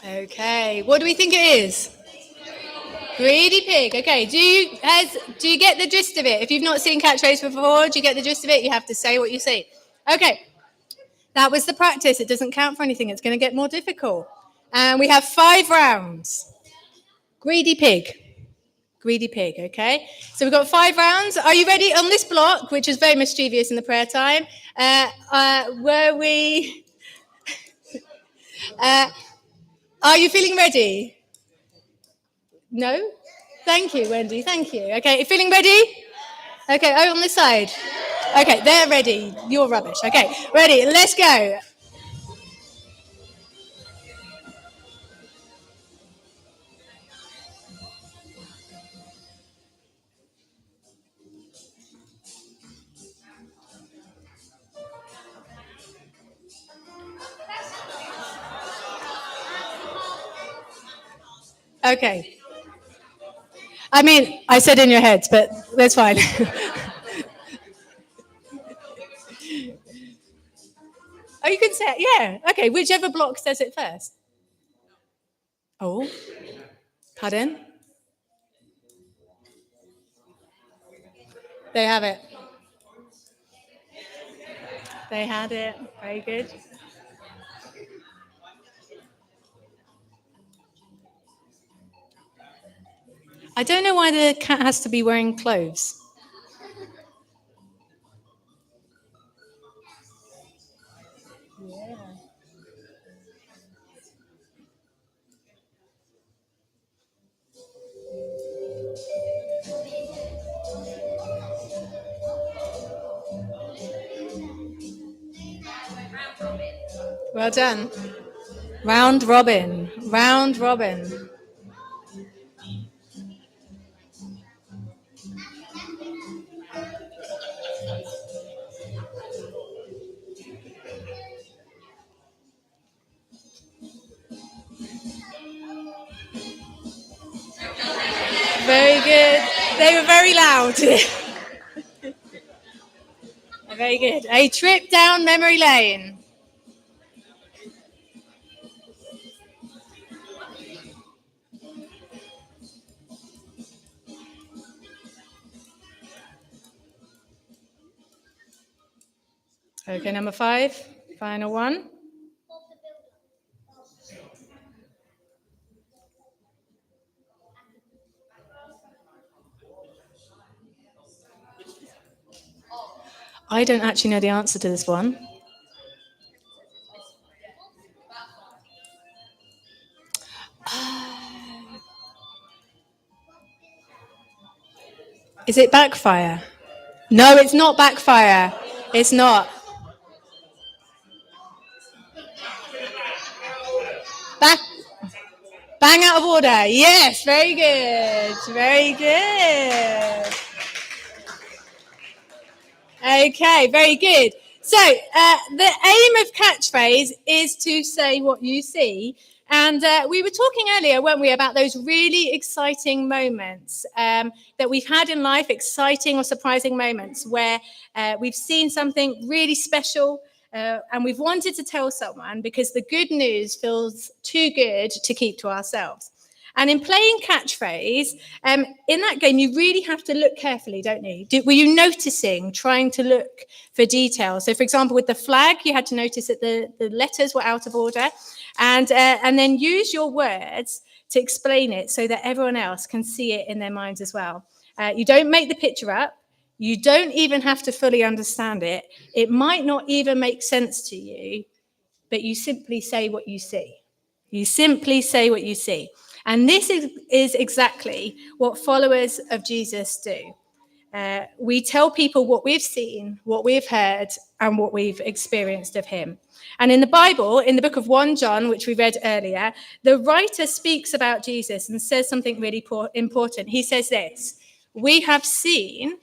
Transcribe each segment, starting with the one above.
Okay, what do we think it is? Greedy pig. Okay, do you get the gist of it? If you've not seen catchphrase before, do you get the gist of it? You have to say what you see. Okay, that was the practice. It doesn't count for anything. It's going to get more difficult. And we have 5 rounds. Greedy pig. Greedy pig, okay? So we've got 5 rounds. Are you ready on this block, which is very mischievous in the prayer time? Were we... are you feeling ready? No? Thank you, Wendy. Thank you. Okay, you feeling ready? Okay, on this side. Okay, they're ready. You're rubbish. Okay, ready. Let's go. Okay. I mean, I said in your heads, but that's fine. Oh, you can say it. Yeah. Okay, whichever block says it first. Oh, pardon? They have it. They had it. Very good. I don't know why the cat has to be wearing clothes. Yeah. Well done. Round robin. Round robin. Very good. They were very loud. Very good. A trip down memory lane. Okay, number 5. Final one. I don't actually know the answer to this one. Is it backfire? No, it's not backfire. It's not. Back. Bang out of order. Yes, very good. Very good. Okay, very good. So the aim of catchphrase is to say what you see. And we were talking earlier, weren't we, about those really exciting moments that we've had in life, exciting or surprising moments where we've seen something really special and we've wanted to tell someone because the good news feels too good to keep to ourselves. And in playing catchphrase, in that game, you really have to look carefully, don't you? Were you noticing, trying to look for details? So, for example, with the flag, you had to notice that the letters were out of order, and then use your words to explain it so that everyone else can see it in their minds as well. You don't make the picture up. You don't even have to fully understand it. It might not even make sense to you, but you simply say what you see. You simply say what you see. And this is exactly what followers of Jesus do. We tell people what we've seen, what we've heard, and what we've experienced of him. And in the Bible, in the book of 1 John, which we read earlier, the writer speaks about Jesus and says something really important. He says this: we have seen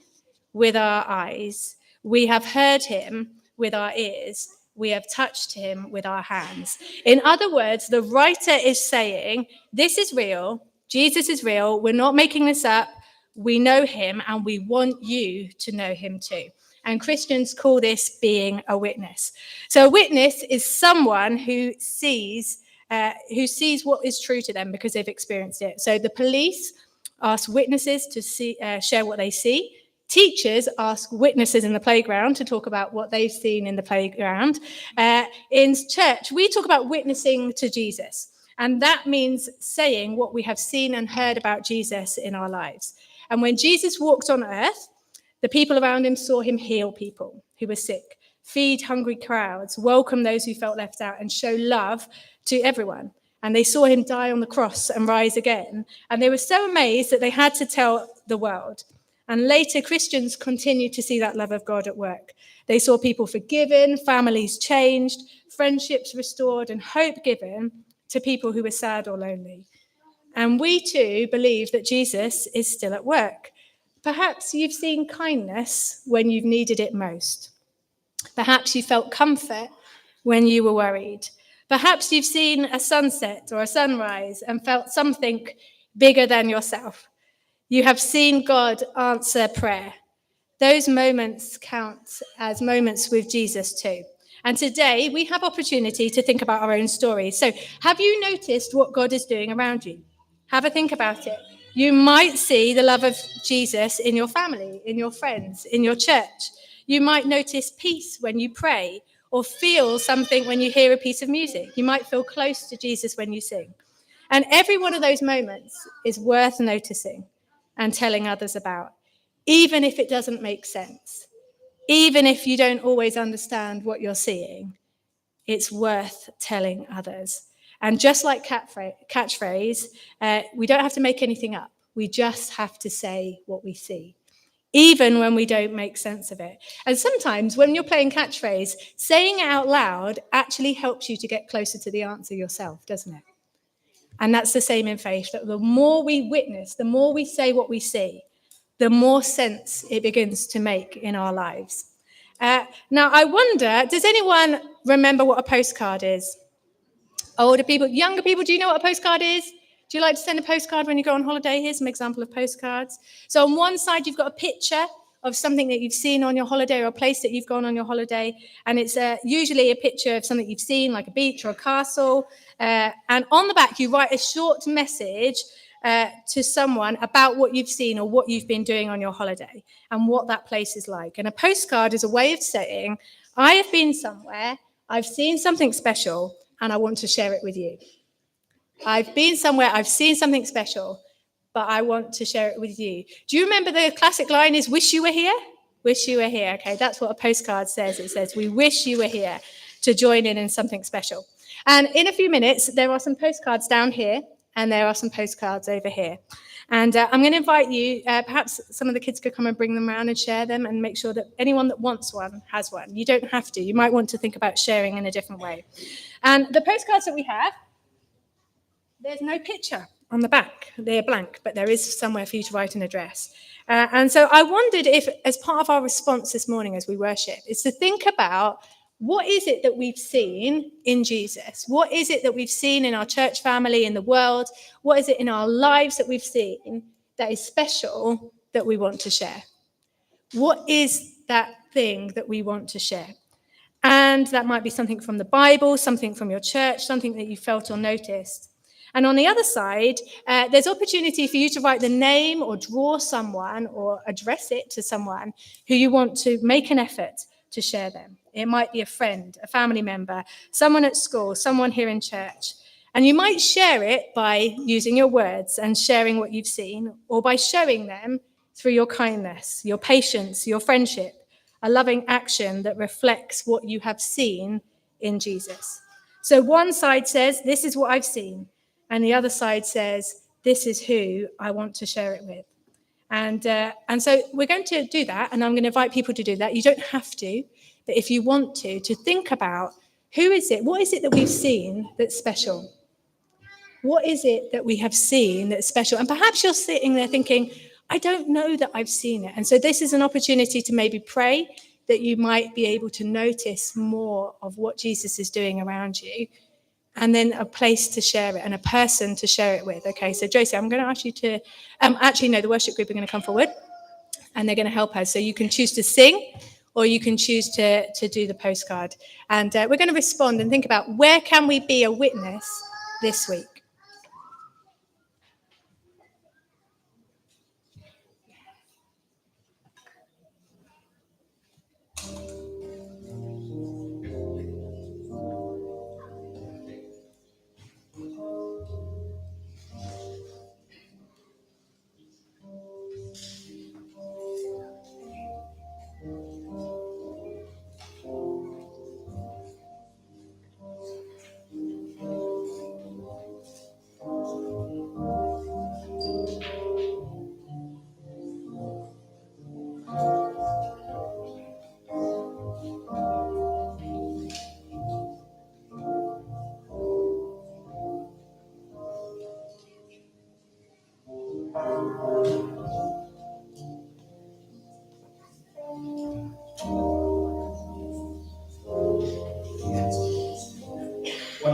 with our eyes, we have heard him with our ears, we have touched him with our hands. In other words, the writer is saying, this is real, Jesus is real, we're not making this up, we know him, and we want you to know him too. And Christians call this being a witness. So a witness is someone who sees who sees what is true to them because they've experienced it. So the police ask witnesses to share what they see. Teachers ask witnesses in the playground to talk about what they've seen in the playground. In church, we talk about witnessing to Jesus. And that means saying what we have seen and heard about Jesus in our lives. And when Jesus walked on earth, the people around him saw him heal people who were sick, feed hungry crowds, welcome those who felt left out, and show love to everyone. And they saw him die on the cross and rise again. And they were so amazed that they had to tell the world. And later, Christians continued to see that love of God at work. They saw people forgiven, families changed, friendships restored, and hope given to people who were sad or lonely. And we too believe that Jesus is still at work. Perhaps you've seen kindness when you've needed it most. Perhaps you felt comfort when you were worried. Perhaps you've seen a sunset or a sunrise and felt something bigger than yourself. You have seen God answer prayer. Those moments count as moments with Jesus too. And today we have opportunity to think about our own stories. So have you noticed what God is doing around you? Have a think about it. You might see the love of Jesus in your family, in your friends, in your church. You might notice peace when you pray or feel something when you hear a piece of music. You might feel close to Jesus when you sing. And every one of those moments is worth noticing and telling others about, even if it doesn't make sense, even if you don't always understand what you're seeing, it's worth telling others. And just like catchphrase, we don't have to make anything up. We just have to say what we see, even when we don't make sense of it. And sometimes when you're playing catchphrase, saying it out loud actually helps you to get closer to the answer yourself, doesn't it? And that's the same in faith, that the more we witness, the more we say what we see, the more sense it begins to make in our lives. Now, I wonder, does anyone remember what a postcard is? Older people, younger people, do you know what a postcard is? Do you like to send a postcard when you go on holiday? Here's some example of postcards. So on one side, you've got a picture of something that you've seen on your holiday or a place that you've gone on your holiday. And it's usually a picture of something you've seen, like a beach or a castle. And on the back, you write a short message to someone about what you've seen or what you've been doing on your holiday and what that place is like. And a postcard is a way of saying, I have been somewhere, I've seen something special, and I want to share it with you. I've been somewhere, I've seen something special, but I want to share it with you. Do you remember the classic line is, wish you were here? Wish you were here. Okay, that's what a postcard says. It says, we wish you were here to join in something special. And in a few minutes, there are some postcards down here, and there are some postcards over here. And I'm going to invite you, perhaps some of the kids could come and bring them around and share them and make sure that anyone that wants one has one. You don't have to. You might want to think about sharing in a different way. And the postcards that we have, there's no picture on the back. They're blank, but there is somewhere for you to write an address. And so I wondered if, as part of our response this morning as we worship, is to think about what is it that we've seen in Jesus? What is it that we've seen in our church family, in the world? What is it in our lives that we've seen that is special that we want to share? What is that thing that we want to share? And that might be something from the Bible, something from your church, something that you felt or noticed. And on the other side, there's opportunity for you to write the name or draw someone or address it to someone who you want to make an effort to share them. It might be a friend, a family member, someone at school, someone here in church. And you might share it by using your words and sharing what you've seen, or by showing them through your kindness, your patience, your friendship, a loving action that reflects what you have seen in Jesus. So one side says, this is what I've seen. And the other side says, this is who I want to share it with. And so we're going to do that, and I'm going to invite people to do that. You don't have to, but if you want to think about who is it, what is it that we've seen that's special? What is it that we have seen that's special? And perhaps you're sitting there thinking, I don't know that I've seen it. And so this is an opportunity to maybe pray that you might be able to notice more of what Jesus is doing around you, and then a place to share it and a person to share it with. Okay, so Josie, I'm going to ask you to, the worship group are going to come forward and they're going to help us. So you can choose to sing or you can choose to do the postcard. And we're going to respond and think about, where can we be a witness this week?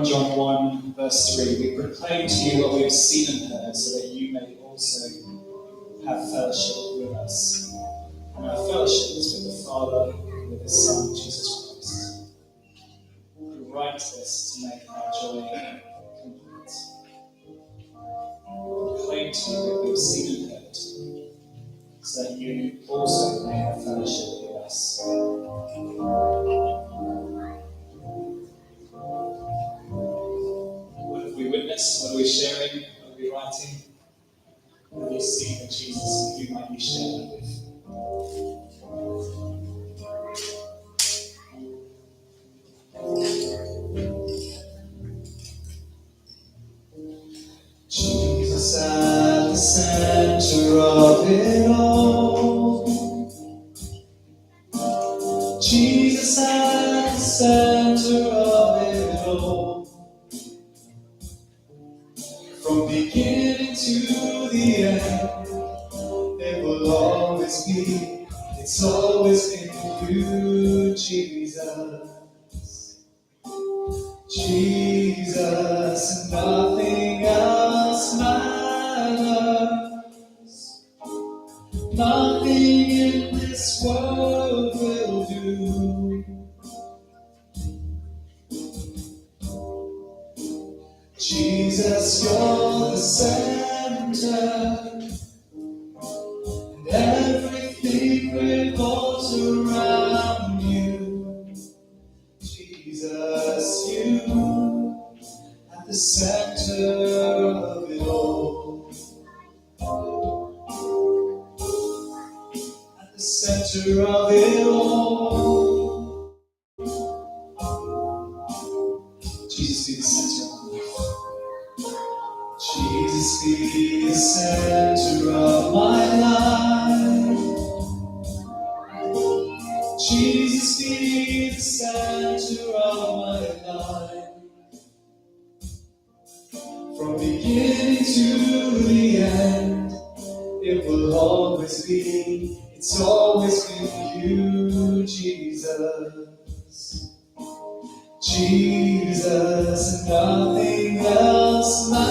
John 1, verse 3, we proclaim to you what we have seen and heard, so that you may also have fellowship with us. And our fellowship is with the Father and with His Son, Jesus Christ. We write this to make our joy complete. We proclaim to you what we have seen and heard, so that you also may have fellowship with us. What have we witnessed? What are we sharing? What are we writing? What have you seen of Jesus that you might be sharing with? Jesus at the center of it all. Jesus at the center of it all. From beginning to the end, it will always be, it's always been you, Jesus. Jesus, and nothing else matters. Nothing in this world will do. Jesus, you're the center, and everything revolves around you. Jesus, you at the center of it all. At the center of it all. Jesus, be the center of my life. Jesus, be the center of my life. Jesus, be the center of my life. From beginning to the end, it will always be, it's always been you, Jesus. Jesus, and nothing else matters.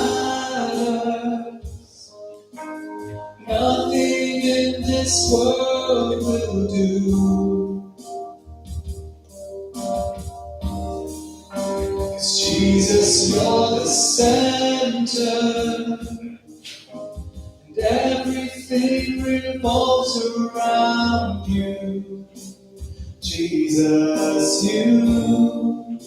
Nothing in this world will do. 'Cause Jesus, you're the center, and everything revolves around you. Jesus, you,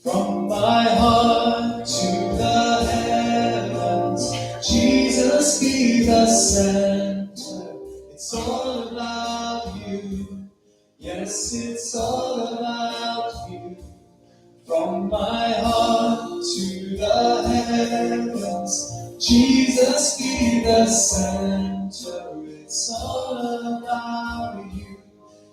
from my heart to the heavens, Jesus, be the center. It's all about you. Yes, it's all about you. From my heart to the heavens, Jesus, be the center. It's all about you.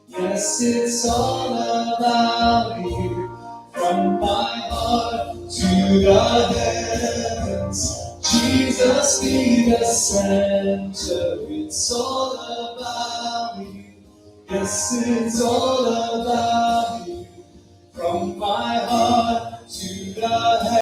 Yes, it's all about you. From my heart to the heavens, Jesus, be the center. It's all about you. Yes, it's all about you. From my heart to the heavens.